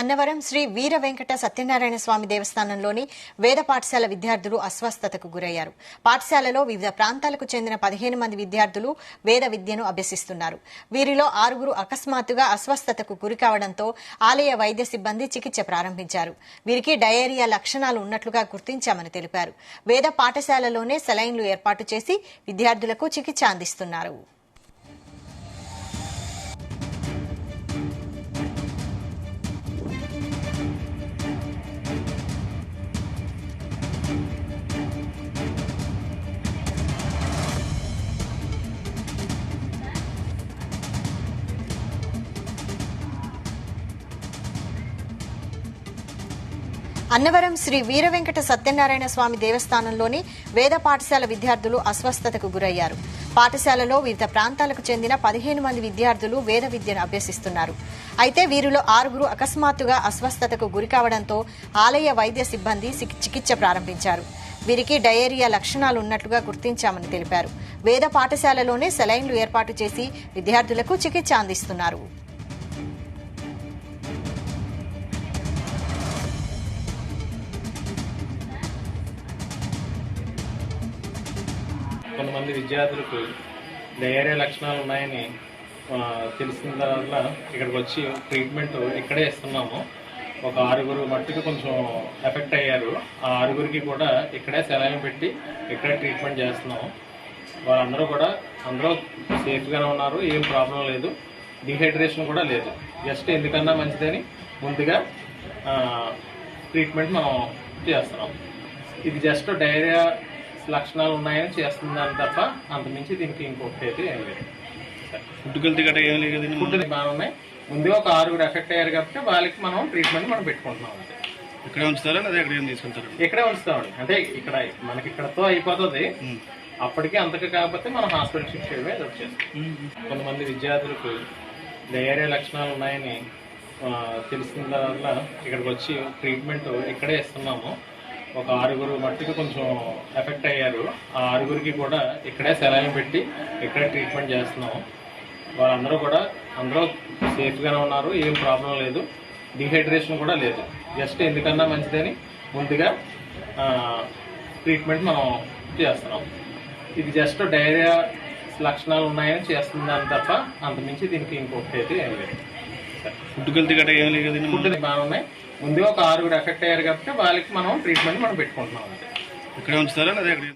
అన్నవరం శ్రీ వీర వెంకట సత్యనారాయణ స్వామి దేవస్థానంలోని వేద పాఠశాల విద్యార్థులు అస్వస్థతకు గురయ్యారు. పాఠశాలలో వివిధ ప్రాంతాలకు చెందిన 15 మంది విద్యార్థులు వేద విద్యను అభ్యసిస్తున్నారు. వీరిలో 6 అకస్మాత్తుగా అస్వస్థతకు గురికావడంతో ఆలయ వైద్య సిబ్బంది చికిత్స ప్రారంభించారు. వీరికి డయేరియా లక్షణాలు ఉన్నట్లుగా గుర్తించామని తెలిపారు. వేద పాఠశాలలోనే సెలైన్లు ఏర్పాటు చేసి విద్యార్థులకు చికిత్స అందిస్తున్నారు. అన్నవరం శ్రీ వీర వెంకట సత్యనారాయణ స్వామి దేవస్థానంలోని వేద పాఠశాల విద్యార్థులు అస్వస్థతకు గురయ్యారు. పాఠశాలలో వివిధ ప్రాంతాలకు చెందిన 15 మంది విద్యార్థులు వేద విద్యను అభ్యసిస్తున్నారు. అయితే వీరిలో 6 అకస్మాత్తుగా అస్వస్థతకు గురికావడంతో ఆలయ వైద్య సిబ్బంది చికిత్స ప్రారంభించారు. వీరికి డయేరియా లక్షణాలు ఉన్నట్లుగా గుర్తించామని తెలిపారు. వేద పాఠశాలలోనే సెలైన్లు ఏర్పాటు చేసి విద్యార్థులకు చికిత్స అందిస్తున్నారు. కొంతమంది విద్యార్థులకు డయేరియా లక్షణాలు ఉన్నాయని తెలిసిన వల్ల ఇక్కడికి వచ్చి ట్రీట్మెంట్ ఇక్కడే ఇస్తున్నాము. ఒక 6 మట్టుకు కొంచెం ఎఫెక్ట్ అయ్యారు. ఆ 6 కూడా ఇక్కడే సెలైన్ పెట్టి ఇక్కడే ట్రీట్మెంట్ చేస్తున్నాము. వాళ్ళందరూ కూడా అందరూ సేఫ్గానే ఉన్నారు. ఏం ప్రాబ్లం లేదు. డిహైడ్రేషన్ కూడా లేదు. జస్ట్ ఎందుకన్నా మంచిదని ముందుగా ట్రీట్మెంట్ మనం చేస్తున్నాం. ఇది జస్ట్ డయేరియా లక్షణాలు ఉన్నాయని చేస్తుందని తప్ప అంతమించి దీనికి ఇంకొకటి అయితే ఏం లేదు. ఫుడ్ కల్తీ గట్రా ఏం లేదు. ఫుడ్ బాగున్నాయి. ముందే ఒక 6 ఎఫెక్ట్ అయ్యారు కాబట్టి వాళ్ళకి మనం ట్రీట్మెంట్ మనం పెట్టుకుంటున్నాం. అంటే ఇక్కడే ఉంచుతారా లేదా ఎక్కడ తీసుకుంటారు? ఇక్కడే ఉంచుతామండి. అంటే ఇక్కడ మనకి ఇక్కడతో అయిపోతుంది. అప్పటికి అంతకు కాకపోతే మనం హాస్పిటల్ షిఫ్ట్ చేయడమే వచ్చేస్తాం. కొంతమంది విద్యార్థులకు డయేరియా లక్షణాలు ఉన్నాయని తెలిసిన వల్ల ఇక్కడికి వచ్చి ట్రీట్మెంట్ ఇక్కడే ఇస్తున్నాము. ఒక 6 మట్టుకు కొంచెం ఎఫెక్ట్ అయ్యారు. ఆ 6 కూడా ఇక్కడే సెలైన్ పెట్టి ఇక్కడే ట్రీట్మెంట్ చేస్తున్నాము. వాళ్ళందరూ కూడా అందరూ సేఫ్గానే ఉన్నారు. ఏం ప్రాబ్లం లేదు. డిహైడ్రేషన్ కూడా లేదు. జస్ట్ ఎందుకన్నా మంచిదని ముందుగా ట్రీట్మెంట్ మనం చేస్తున్నాం. ఇది జస్ట్ డయేరియా లక్షణాలు ఉన్నాయని చేస్తుందని తప్ప అంతమించి దీనికి ఇంకొకటి అయితే ఏం లేదు. ఫుడ్ కల్తీ గట్రా ఏం లేదు. ఫుడ్ బాగున్నాయి. ముందే ఒక 6 ఎఫెక్ట్ అయ్యారు కాబట్టి వాళ్ళకి మనం ట్రీట్మెంట్ మనం పెట్టుకుంటున్నాం. అంటే ఇక్కడే ఉంచుతారా లేదా ఎక్కడ?